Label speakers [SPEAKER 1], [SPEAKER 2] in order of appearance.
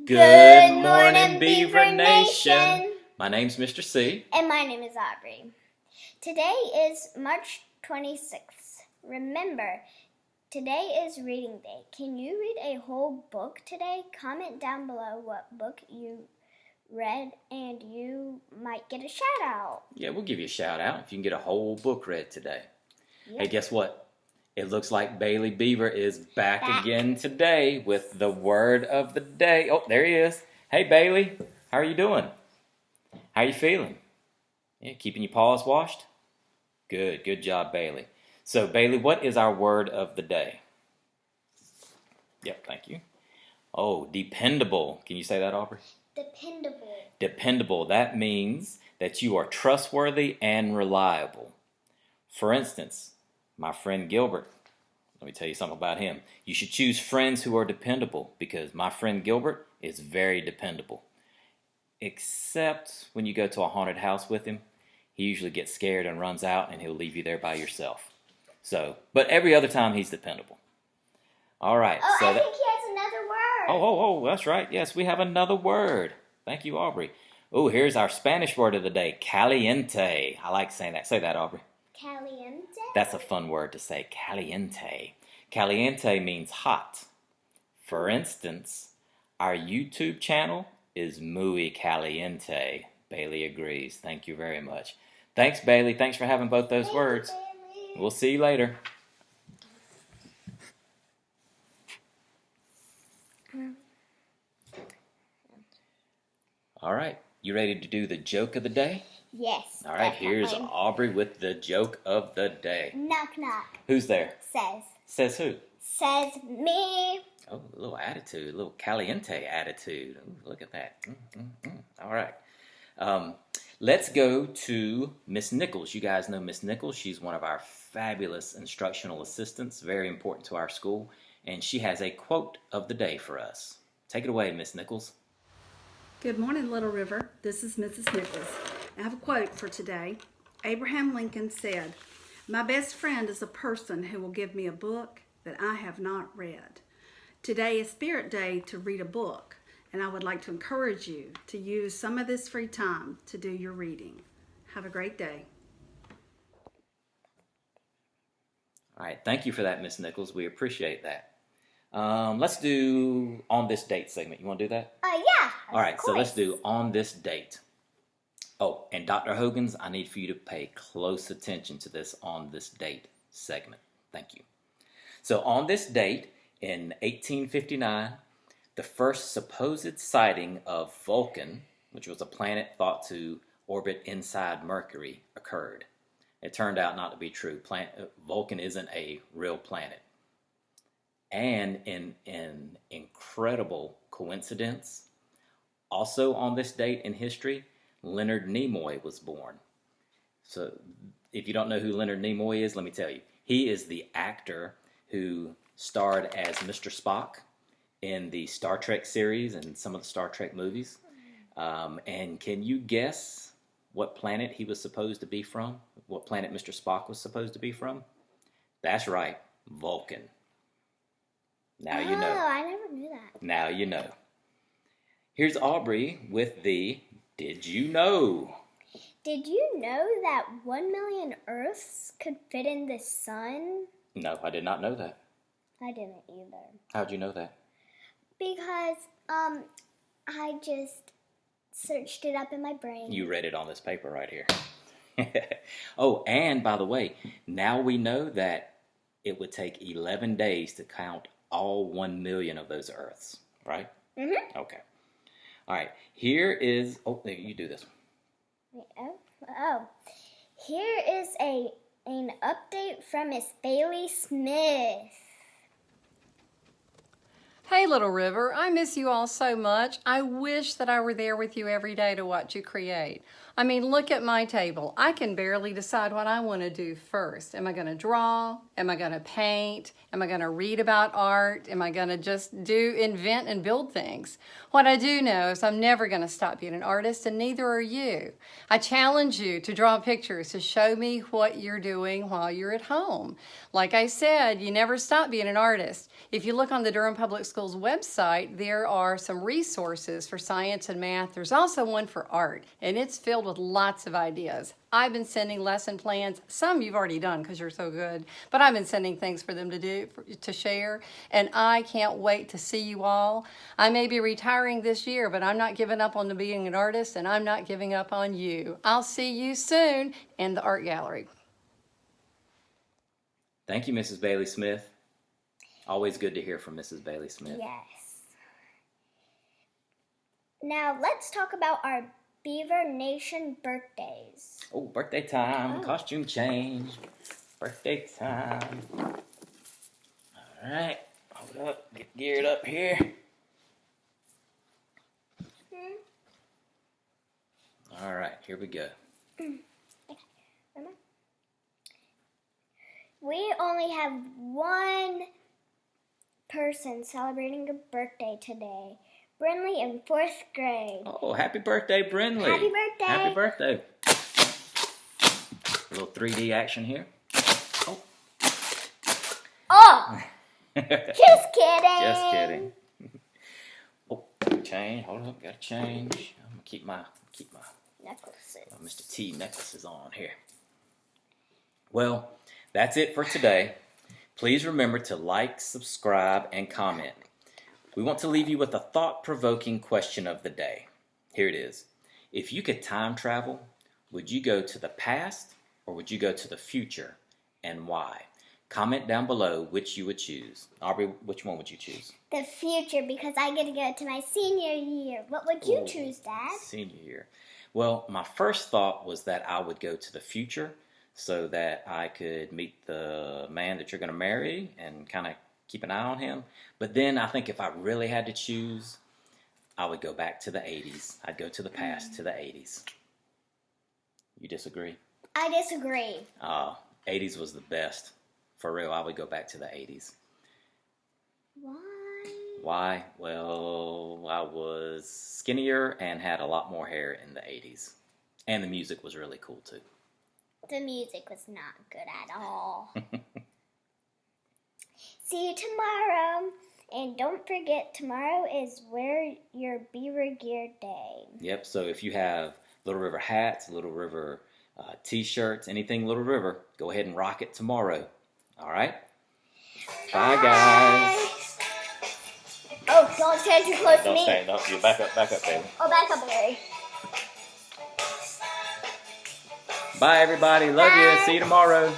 [SPEAKER 1] Good morning, Beaver Nation. My name's Mr. C.
[SPEAKER 2] And my name is Aubrey. Today is March 26th. Remember, today is reading day. Can you read a whole book today? Comment down below what book you read and you might get a shout out.
[SPEAKER 1] Yeah, we'll give you a shout out if you can get a whole book read today. Yep. Hey, guess what? It looks like Bailey Beaver is back again today with the word of the day. Oh, there he is. Hey, Bailey. How are you doing? How are you feeling? Yeah, keeping your paws washed? Good. Good job, Bailey. So, Bailey, what is our word of the day? Yep, thank you. Oh, dependable. Can you say that, Aubrey?
[SPEAKER 2] Dependable.
[SPEAKER 1] Dependable. That means that you are trustworthy and reliable. For instance, my friend Gilbert, let me tell you something about him. You should choose friends who are dependable because my friend Gilbert is very dependable. Except when you go to a haunted house with him, he usually gets scared and runs out and he'll leave you there by yourself. But every other time he's dependable. All right.
[SPEAKER 2] Oh, I think he has another word.
[SPEAKER 1] Oh, that's right. Yes, we have another word. Thank you, Aubrey. Oh, here's our Spanish word of the day, caliente. I like saying that. Say that, Aubrey.
[SPEAKER 2] Caliente?
[SPEAKER 1] That's a fun word to say, caliente. Caliente means hot. For instance, our YouTube channel is muy caliente. Bailey agrees. Thank you very much. Thanks, Bailey. Thanks for having both those words.
[SPEAKER 2] Bailey.
[SPEAKER 1] We'll see you later. All right. You ready to do the joke of the day?
[SPEAKER 2] Yes.
[SPEAKER 1] All right,
[SPEAKER 2] definitely.
[SPEAKER 1] Here's Aubrey with the joke of the day.
[SPEAKER 2] Knock, knock.
[SPEAKER 1] Who's there?
[SPEAKER 2] Says.
[SPEAKER 1] Says who?
[SPEAKER 2] Says me.
[SPEAKER 1] Oh, a little attitude, a little caliente attitude. Ooh, look at that. All right. Let's go to Miss Nichols. You guys know Miss Nichols. She's one of our fabulous instructional assistants, very important to our school, and she has a quote of the day for us. Take it away, Miss Nichols.
[SPEAKER 3] Good morning, Little River. This is Mrs. Nichols. I have a quote for today. Abraham Lincoln said, "My best friend is a person who will give me a book that I have not read." Today is Spirit Day to read a book, and I would like to encourage you to use some of this free time to do your reading. Have a great day.
[SPEAKER 1] All right, thank you for that, Miss Nichols. We appreciate that. Let's do On This Date segment. You want to do that?
[SPEAKER 2] Yeah.
[SPEAKER 1] All right, so let's do On This Date. Oh, and Dr. Hogan's, I need for you to pay close attention to this On This Date segment. Thank you. So on this date, in 1859, the first supposed sighting of Vulcan, which was a planet thought to orbit inside Mercury, occurred. It turned out not to be true. Vulcan isn't a real planet. And in an incredible coincidence, also on this date in history, Leonard Nimoy was born. So if you don't know who Leonard Nimoy is, let me tell you. He is the actor who starred as Mr. Spock in the Star Trek series and some of the Star Trek movies. And can you guess what planet he was supposed to be from? What planet Mr. Spock was supposed to be from? That's right, Vulcan. Now you know.
[SPEAKER 2] Oh, I never knew that.
[SPEAKER 1] Now you know. Here's Aubrey with the Did You Know?
[SPEAKER 2] Did you know that 1 million Earths could fit in the sun?
[SPEAKER 1] No, I did not know that.
[SPEAKER 2] I didn't either.
[SPEAKER 1] How'd you know that?
[SPEAKER 2] Because, I just searched it up in my brain.
[SPEAKER 1] You read it on this paper right here. Oh, and by the way, now we know that it would take 11 days to count all 1 million of those Earths, right?
[SPEAKER 2] Mm-hmm.
[SPEAKER 1] Okay. All right. Here is, you do this one.
[SPEAKER 2] Oh. Here is an update from Miss Bailey Smith.
[SPEAKER 4] Hey, Little River, I miss you all so much. I wish that I were there with you every day to watch you create. I mean, look at my table. I can barely decide what I want to do first. Am I going to draw? Am I going to paint? Am I going to read about art? Am I going to just invent and build things? What I do know is I'm never going to stop being an artist, and neither are you. I challenge you to draw pictures to show me what you're doing while you're at home. Like I said, you never stop being an artist. If you look on the Durham Public Schools website, there are some resources for science and math. There's also one for art, and it's filled with lots of ideas. I've been sending lesson plans. Some you've already done because you're so good, but I've been sending things for them to do, to share, and I can't wait to see you all. I may be retiring this year, but I'm not giving up on being an artist, and I'm not giving up on you. I'll see you soon in the art gallery.
[SPEAKER 1] Thank you, Mrs. Bailey Smith. Always good to hear from Mrs. Bailey Smith.
[SPEAKER 2] Yes. Now let's talk about our Beaver Nation birthdays.
[SPEAKER 1] Oh, birthday time, costume change, birthday time. All right, hold up, get geared up here. All right, here we go.
[SPEAKER 2] We only have one person celebrating a birthday today. Brinley in 4th grade.
[SPEAKER 1] Oh, happy birthday, Brinley.
[SPEAKER 2] Happy birthday.
[SPEAKER 1] Happy birthday. A little 3D action here.
[SPEAKER 2] Oh! Just kidding.
[SPEAKER 1] Just kidding. Oh, change. Hold up, gotta change. I'm gonna keep my
[SPEAKER 2] necklaces.
[SPEAKER 1] Mr. T necklaces on here. Well, that's it for today. Please remember to like, subscribe, and comment. We want to leave you with a thought-provoking question of the day. Here it is. If you could time travel, would you go to the past or would you go to the future, and why? Comment down below which you would choose. Aubrey, which one would you choose?
[SPEAKER 2] The future, because I get to go to my senior year. What would you choose, Dad?
[SPEAKER 1] Senior year. Well, my first thought was that I would go to the future so that I could meet the man that you're going to marry and kind of keep an eye on him. But then I think if I really had to choose, I would go back to the 80s. I'd go to the past, to the 80s. You disagree?
[SPEAKER 2] I disagree.
[SPEAKER 1] 80s was the best. For real, I would go back to the 80s.
[SPEAKER 2] Why?
[SPEAKER 1] Why? Well, I was skinnier and had a lot more hair in the 80s. And the music was really cool too.
[SPEAKER 2] The music was not good at all. See you tomorrow. And don't forget, tomorrow is Wear Your Beaver Gear Day.
[SPEAKER 1] Yep, so if you have Little River hats, Little River t-shirts, anything Little River, go ahead and rock it tomorrow. All right? Bye, guys.
[SPEAKER 2] Oh, don't stand too close to me.
[SPEAKER 1] Don't stand. No, you back up, baby.
[SPEAKER 2] Oh, back up, Larry.
[SPEAKER 1] Bye, everybody. Love you. See you tomorrow.